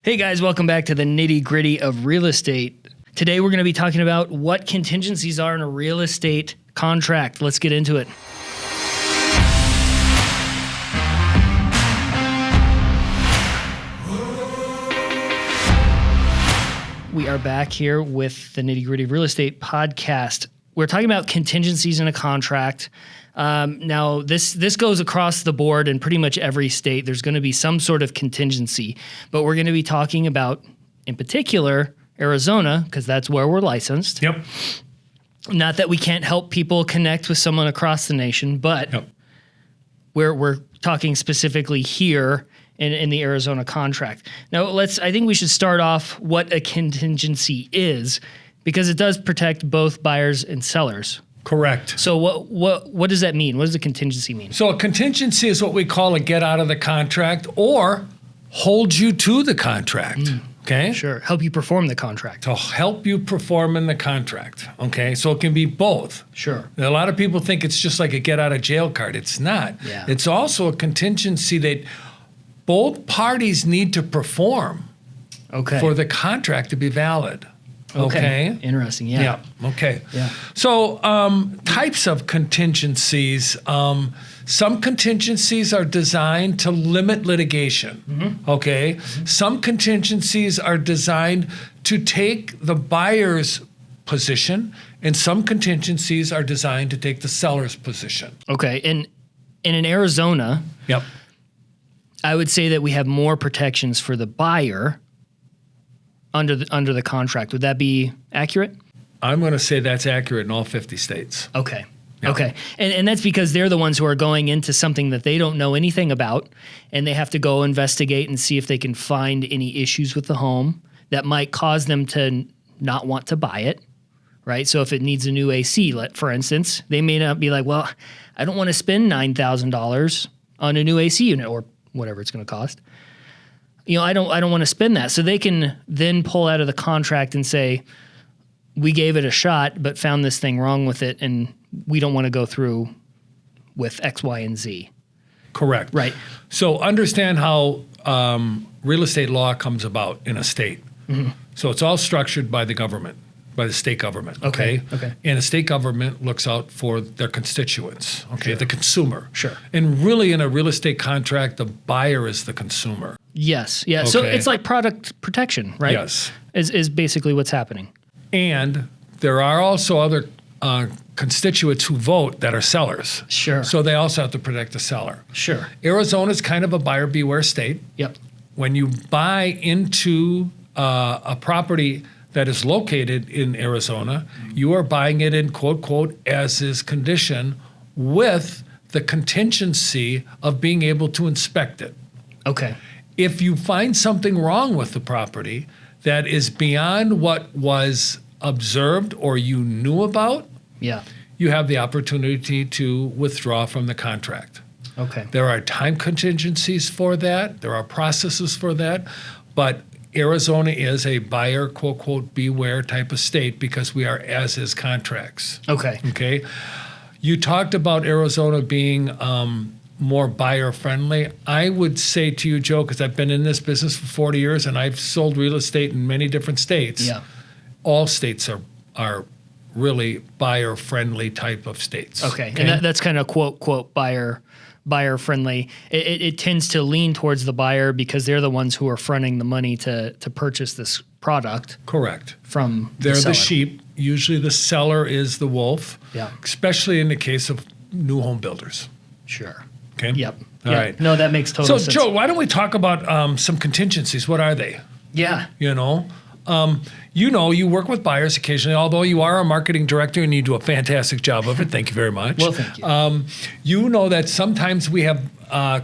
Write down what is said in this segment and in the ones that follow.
Hey guys, welcome back to the Nitty Gritty of real estate. Today we're going to be talking about what contingencies are in a real estate contract. Let's get into it. We are back here with the Nitty Gritty Real Estate Podcast. We're talking about contingencies in a contract. Now, this goes across the board in pretty much every state. There's going to be some sort of contingency, but we're going to be talking about, in particular, Arizona, because that's where we're licensed. Yep. Not that we can't help people connect with someone across the nation, but we're talking specifically here in the Arizona contract. Now, I think we should start off what a contingency is, because it does protect both buyers and sellers. Correct. So what does that mean? What does a contingency mean? So a contingency is what we call a get out of the contract or hold you to the contract. Okay? Sure. Help you perform the contract. To help you perform in the contract. Okay? So it can be both. Sure. A lot of people think it's just like a get out of jail card. It's not. Yeah. It's also a contingency that both parties need to perform for the contract to be valid. Okay. Interesting. Yeah. Okay. Yeah. So types of contingencies. Some contingencies are designed to limit litigation. Mm-hmm. Okay. Mm-hmm. Some contingencies are designed to take the buyer's position, and some contingencies are designed to take the seller's position. Okay. And in Arizona, Yep. I would say that we have more protections for the buyer under the contract. Would that be accurate? I'm going to say that's accurate in all 50 states. Okay. Yeah. Okay. And that's because they're the ones who are going into something that they don't know anything about, and they have to go investigate and see if they can find any issues with the home that might cause them to not want to buy it, right? So if it needs a new AC, for instance, they may not be like, well, I don't want to spend $9,000 on a new AC unit or whatever it's going to cost. I don't want to spend that. So they can then pull out of the contract and say, we gave it a shot, but found this thing wrong with it, and we don't want to go through with X, Y, and Z. Correct. Right. So understand how real estate law comes about in a state. Mm-hmm. So it's all structured by the government, by the state government. Okay. And the state government looks out for their constituents. Okay. Sure. The consumer. Sure. And really, in a real estate contract, the buyer is the consumer. Yes. Yeah. Okay. So it's like product protection, right? Yes. Is basically what's happening. And there are also other constituents who vote that are sellers. Sure. So they also have to protect the seller. Sure. Arizona's kind of a buyer beware state. Yep. When you buy into a property that is located in Arizona, you are buying it in quote, quote, as is condition with the contingency of being able to inspect it. Okay. If you find something wrong with the property that is beyond what was observed or you knew about, you have the opportunity to withdraw from the contract. Okay. There are time contingencies for that. There are processes for that. But Arizona is a buyer, quote, quote, beware type of state because we are as-is contracts. Okay. Okay. You talked about Arizona being more buyer-friendly. I would say to you, Joe, because I've been in this business for 40 years and I've sold real estate in many different states. Yeah. All states are really buyer-friendly type of states. Okay. And that's kind of quote, quote, buyer-friendly. It tends to lean towards the buyer because they're the ones who are fronting the money to purchase this product. Correct. From They're the seller. the sheep. Usually the seller is the wolf. Yeah. Especially in the case of new home builders. Sure. Okay. Yep. All right. No, that makes total sense. So, Joe, why don't we talk about some contingencies? What are they? Yeah. You work with buyers occasionally, although you are a marketing director and you do a fantastic job of it. Thank you very much. Well, thank you. You know that sometimes we have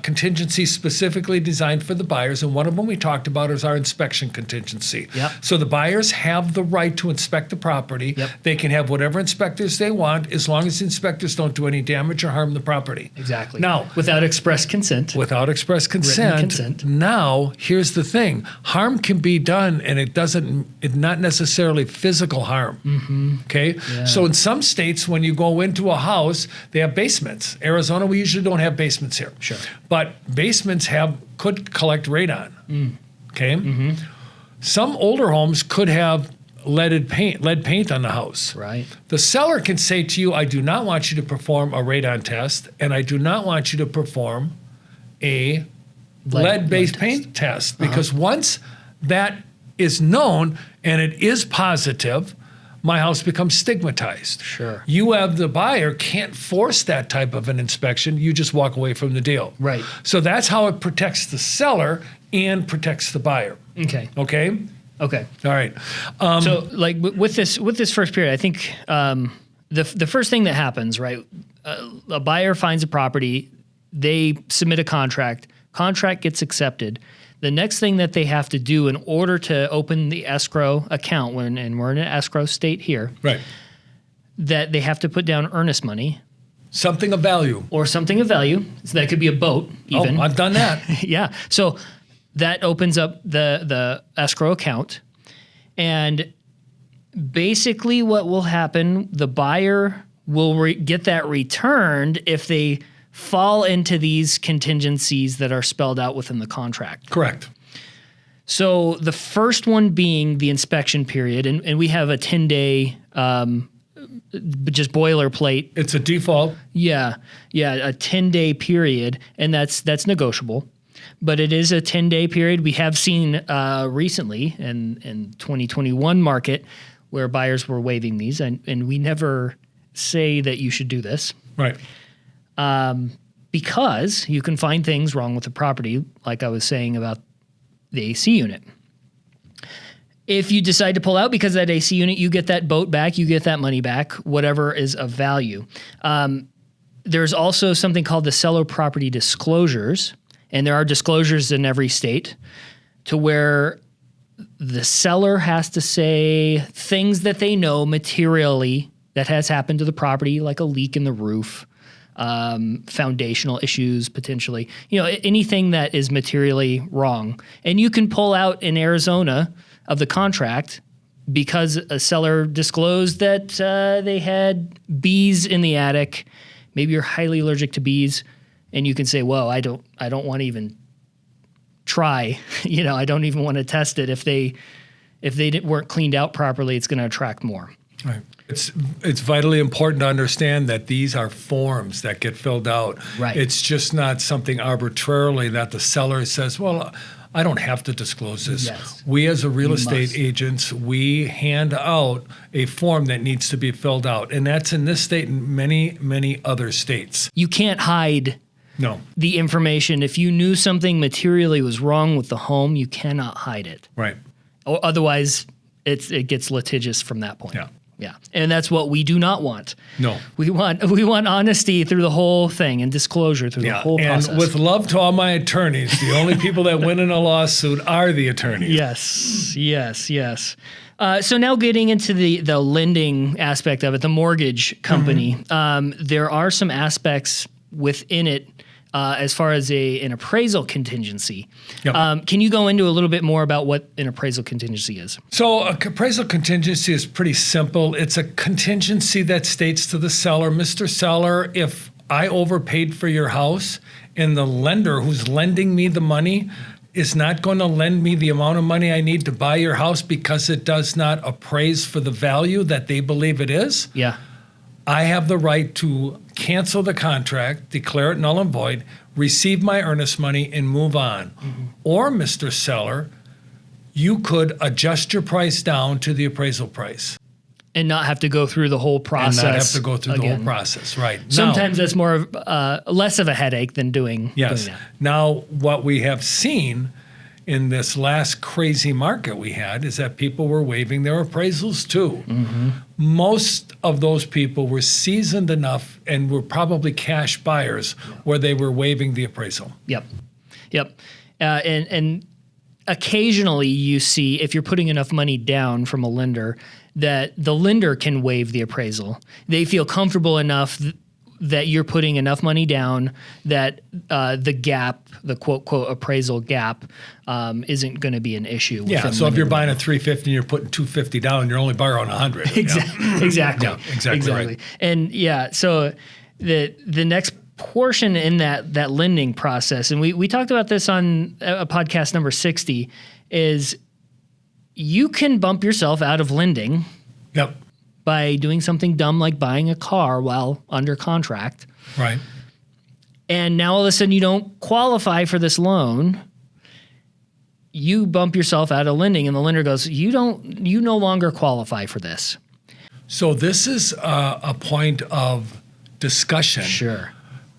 contingencies specifically designed for the buyers, and one of them we talked about is our inspection contingency. Yep. So the buyers have the right to inspect the property. Yep. They can have whatever inspectors they want as long as the inspectors don't do any damage or harm the property. Exactly. Now, without express consent. Without express consent. Written consent. Now, here's the thing. Harm can be done, and it's not necessarily physical harm. Mm-hmm. Okay? Yeah. So in some states, when you go into a house, they have basements. Arizona, we usually don't have basements here. Sure. But basements could collect radon. Okay. Some older homes could have lead paint on the house. Right. The seller can say to you, I do not want you to perform a radon test, and I do not want you to perform a lead-based paint test, because once that is known and it is positive, my house becomes stigmatized. Sure. You, have the buyer, can't force that type of an inspection. You just walk away from the deal. Right. So that's how it protects the seller and protects the buyer. Okay. Okay? Okay. All right. So, like with this first period, I think the first thing that happens, right? A buyer finds a property, they submit a contract gets accepted. The next thing that they have to do in order to open the escrow account, and we're in an escrow state here, Right. that they have to put down earnest money Something of value. or something of value. So that could be a boat, even. Oh, I've done that. Yeah. So that opens up the escrow account. And basically what will happen, the buyer will get that returned if they fall into these contingencies that are spelled out within the contract. Correct. So the first one being the inspection period, and we have a 10-day just boilerplate. It's a default. Yeah, a 10-day period, and that's negotiable. But it is a 10-day period. We have seen recently in 2021 market where buyers were waiving these, and we never say that you should do this. Right. Because you can find things wrong with the property, like I was saying about the AC unit. If you decide to pull out because of that AC unit, you get that boat back, you get that money back, whatever is of value. There's also something called the seller property disclosures, and there are disclosures in every state to where the seller has to say things that they know materially that has happened to the property, like a leak in the roof, foundational issues potentially, anything that is materially wrong. And you can pull out in Arizona of the contract because a seller disclosed that they had bees in the attic. Maybe you're highly allergic to bees, and you can say, "Whoa, I don't want to even try. I don't even want to test it. If they weren't cleaned out properly, it's going to attract more." Right. It's vitally important to understand that these are forms that get filled out. Right. It's just not something arbitrarily that the seller says, well, I don't have to disclose this. Yes. We as a real You estate must. agents, we hand out a form that needs to be filled out. And that's in this state and many, many other states. You can't hide No. the information. If you knew something materially was wrong with the home, you cannot hide it. Right. Or otherwise, it gets litigious from that point. Yeah. Yeah. And that's what we do not want. No. We want honesty through the whole thing and disclosure through the whole process. And with love to all my attorneys, the only people that win in a lawsuit are the attorneys. Yes. So now getting into the lending aspect of it, the mortgage company, there are some aspects within it as far as an appraisal contingency. Yep. Can you go into a little bit more about what an appraisal contingency is? So a appraisal contingency is pretty simple. It's a contingency that states to the seller, Mr. Seller, if I overpaid for your house and the lender who's lending me the money is not going to lend me the amount of money I need to buy your house because it does not appraise for the value that they believe it is, Yeah. I have the right to cancel the contract, declare it null and void, receive my earnest money, and move on. Or, Mr. Seller, you could adjust your price down to the appraisal price. And not have to go through the whole process. And not have to go through the again. whole process, right. Sometimes that's more of less of a headache than doing Yes. that. Now, what we have seen in this last crazy market we had is that people were waiving their appraisals too. Most of those people were seasoned enough and were probably cash buyers where they were waiving the appraisal. Yep. And occasionally you see, if you're putting enough money down from a lender, that the lender can waive the appraisal. They feel comfortable enough that you're putting enough money down that the gap, the quote appraisal gap, isn't going to be an issue. Yeah, within so if you're lending. buying at $350 and you're putting $250 down, you're only borrowing $100. Exactly. Yeah, exactly right. And so the next portion in that lending process, and we talked about this on a podcast number 60, is you can bump yourself out of lending Yep. by doing something dumb like buying a car while under contract. Right. And now all of a sudden you don't qualify for this loan. You bump yourself out of lending and the lender goes, you no longer qualify for this. So this is a point of discussion. Sure.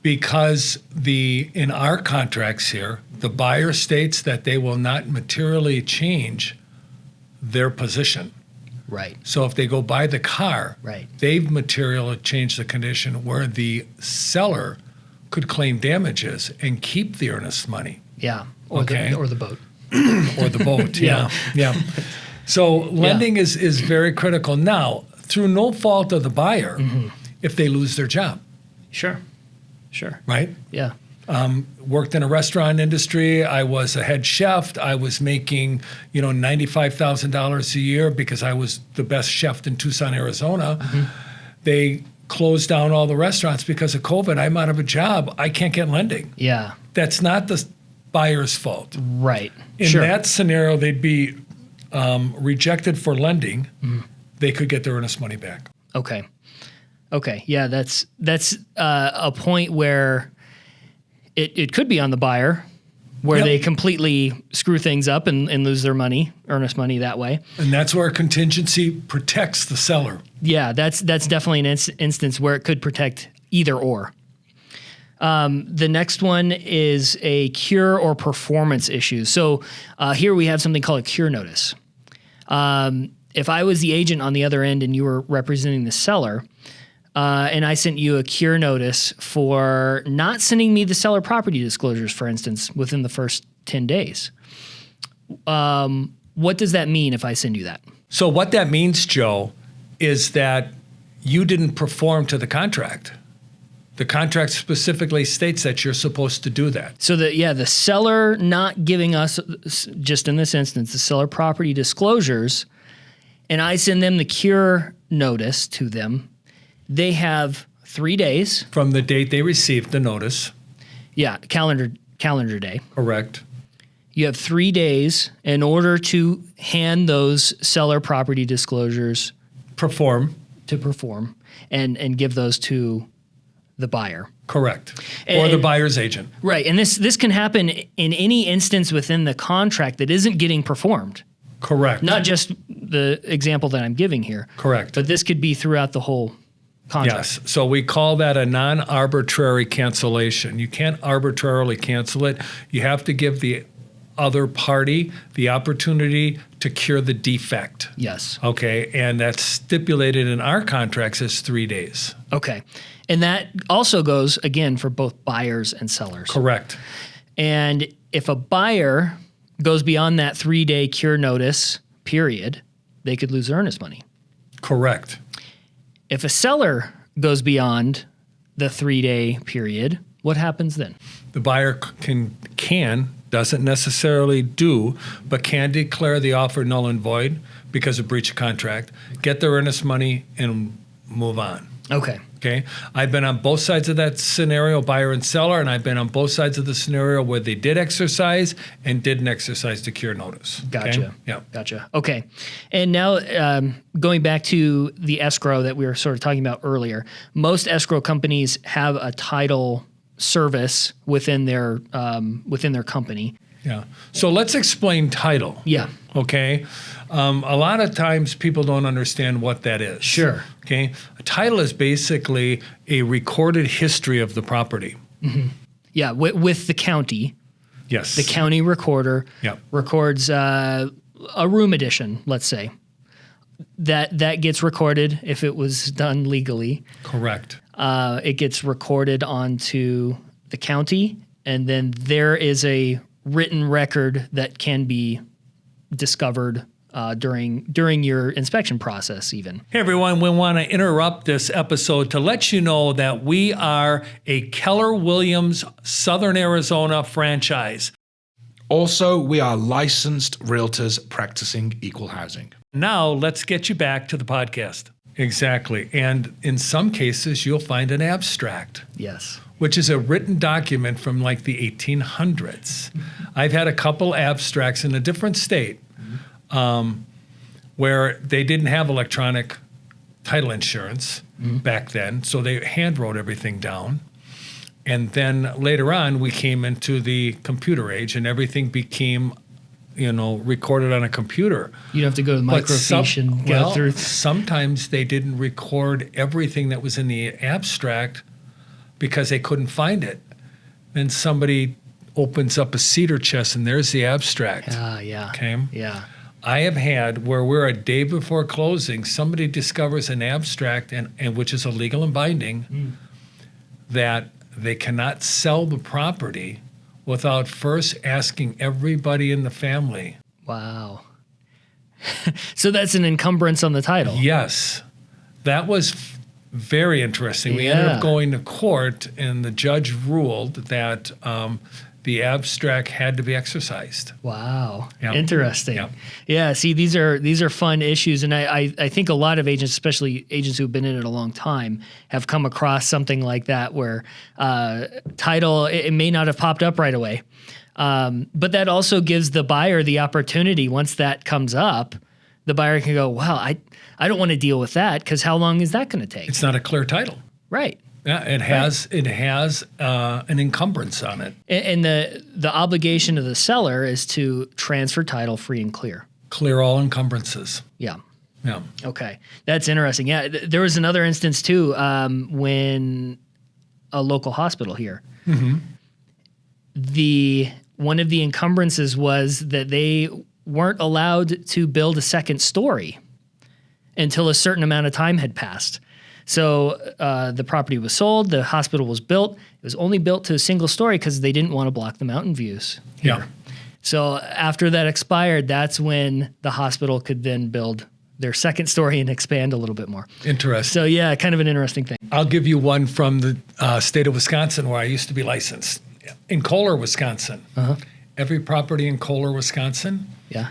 Because in our contracts here, the buyer states that they will not materially change their position. Right. So if they go buy the car, Right. they've materially changed the condition where the seller could claim damages and keep the earnest money Yeah. Or Okay. the boat. or the boat. Yeah. Yeah. So lending is very critical. Now, through no fault of the buyer, if they lose their job, Sure. Sure. right? Yeah. Worked in a restaurant industry. I was a head chef. I was making, $95,000 a year because I was the best chef in Tucson, Arizona. They closed down all the restaurants because of COVID. I'm out of a job. I can't get lending. Yeah. That's not the buyer's fault. Right. In Sure. that scenario, they'd be rejected for lending. They could get their earnest money back. Okay. Yeah, that's a point where it could be on the buyer, where Yep. they completely screw things up and lose their money, earnest money that way. And that's where contingency protects the seller. Yeah, that's definitely an instance where it could protect either or. The next one is a cure or performance issue. So here we have something called a cure notice. If I was the agent on the other end and you were representing the seller, and I sent you a cure notice for not sending me the seller property disclosures, for instance, within the first 10 days, what does that mean if I send you that? So what that means, Joe, is that you didn't perform to the contract. The contract specifically states that you're supposed to do that. So the seller not giving us, just in this instance, the seller property disclosures, and I send them the cure notice to them, they have 3 days. From the date they received the notice. Yeah, calendar day. Correct. You have 3 days in order to hand those seller property disclosures Perform. to perform and give those to the buyer. Correct. Or the buyer's agent. Right. And this can happen in any instance within the contract that isn't getting performed. Correct. Not just the example that I'm giving here. Correct. But this could be throughout the whole contract. Yes. So we call that a non-arbitrary cancellation. You can't arbitrarily cancel it. You have to give the other party the opportunity to cure the defect. Yes. Okay. And that's stipulated in our contracts as 3 days. Okay. And that also goes, again, for both buyers and sellers. Correct. And if a buyer goes beyond that 3-day cure notice period, they could lose their earnest money. Correct. If a seller goes beyond the 3-day period, what happens then? The buyer can doesn't necessarily do, but can declare the offer null and void because of breach of contract, get their earnest money, and move on. Okay. Okay. I've been on both sides of that scenario, buyer and seller, and I've been on both sides of the scenario where they did exercise and didn't exercise the cure notice. Gotcha. Okay? Yeah. Gotcha. Okay. And now going back to the escrow that we were sort of talking about earlier, most escrow companies have a title service within their company. Yeah. So let's explain title. Yeah. Okay. A lot of times people don't understand what that is. Sure. Okay. A title is basically a recorded history of the property. Yeah. With the county. Yes. The county recorder Yep. records a room addition, let's say. That gets recorded if it was done legally. Correct. It gets recorded onto the county, and then there is a written record that can be discovered during your inspection process even. Hey everyone, we want to interrupt this episode to let you know that we are a Keller Williams Southern Arizona franchise. Also, we are licensed realtors practicing equal housing. Now, let's get you back to the podcast. Exactly. And in some cases, you'll find an abstract. Yes. which is a written document from like the 1800s. I've had a couple abstracts in a different state where they didn't have electronic title insurance back then, so they hand wrote everything down. And then later on, we came into the computer age, and everything became, recorded on a computer. You'd have to go to the microfiche and go through. Sometimes they didn't record everything that was in the abstract because they couldn't find it. Then somebody opens up a cedar chest, and there's the abstract. Yeah. Okay? Yeah. I have had where we're a day before closing, somebody discovers an abstract, and which is illegal and binding, that they cannot sell the property without first asking everybody in the family. Wow. So that's an encumbrance on the title. Yes. That was very interesting. We ended up going to court, and the judge ruled that the abstract had to be exercised. Wow. Yep. Interesting. Yep. Yeah, see, these are fun issues. And I think a lot of agents, especially agents who've been in it a long time, have come across something like that where title, it may not have popped up right away. But that also gives the buyer the opportunity, once that comes up, the buyer can go, wow, I don't want to deal with that, because how long is that going to take? It's not a clear title. Right. Yeah, it has an encumbrance on it. And the obligation of the seller is to transfer title free and clear. Clear all encumbrances. Yeah. Yeah. Okay. That's interesting. Yeah. There was another instance too, when a local hospital here, one of the encumbrances was that they weren't allowed to build a second story until a certain amount of time had passed. So the property was sold, the hospital was built. It was only built to a single story because they didn't want to block the mountain views here. Yeah. So after that expired, that's when the hospital could then build their second story and expand a little bit more. Interesting. So yeah, kind of an interesting thing. I'll give you one from the state of Wisconsin, where I used to be licensed. In Kohler, Wisconsin, every property in Kohler, Wisconsin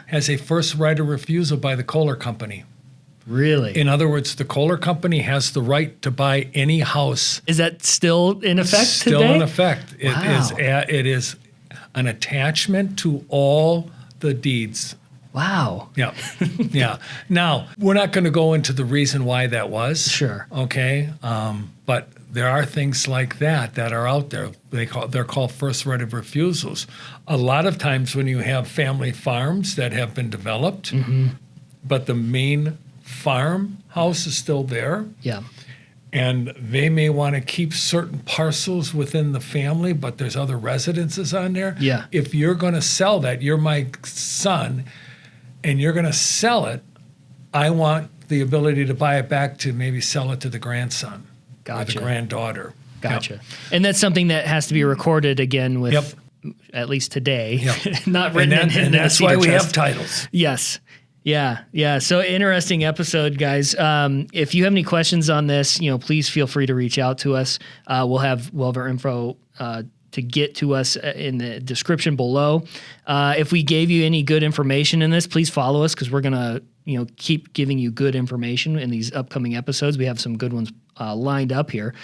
has a first right of refusal by the Kohler Company. Really? In other words, the Kohler Company has the right to buy any house. Is that still in effect Still today? in effect. Wow. It is an attachment to all the deeds. Wow. Yeah. Yeah. Now, we're not going to go into the reason why that was. Sure. Okay. But there are things like that are out there. They're called first right of refusals. A lot of times when you have family farms that have been developed, but the main farmhouse is still there, and they may want to keep certain parcels within the family, but there's other residences on there. Yeah. If you're going to sell that, you're my son, and you're going to sell it, I want the ability to buy it back to maybe sell it to the grandson or the granddaughter. Gotcha. Yep. And that's something that has to be recorded again with, at least today, not written in and that's why we have titles. Yes. Yeah. So interesting episode, guys. If you have any questions on this, please feel free to reach out to us. We'll have our info to get to us in the description below. If we gave you any good information in this, please follow us, because we're gonna keep giving you good information in these upcoming episodes. We have some good ones lined up here.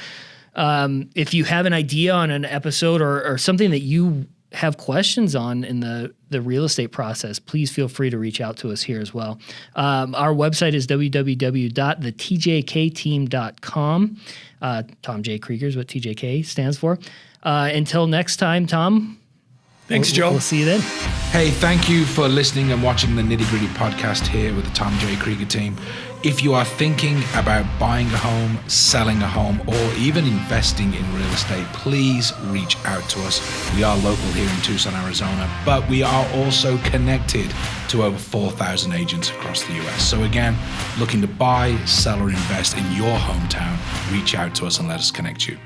If you have an idea on an episode or something that you have questions on in the real estate process, please feel free to reach out to us here as well. Our website is www.thetjkteam.com. Tom J. Krieger is what TJK stands for. Until next time, Tom. Thanks, Joe. We'll see you then. Hey, thank you for listening and watching the Nitty Gritty Podcast here with the Tom J. Krieger team. If you are thinking about buying a home, selling a home, or even investing in real estate, please reach out to us. We are local here in Tucson, Arizona, but we are also connected to over 4,000 agents across the US. So again, looking to buy, sell, or invest in your hometown, reach out to us and let us connect you.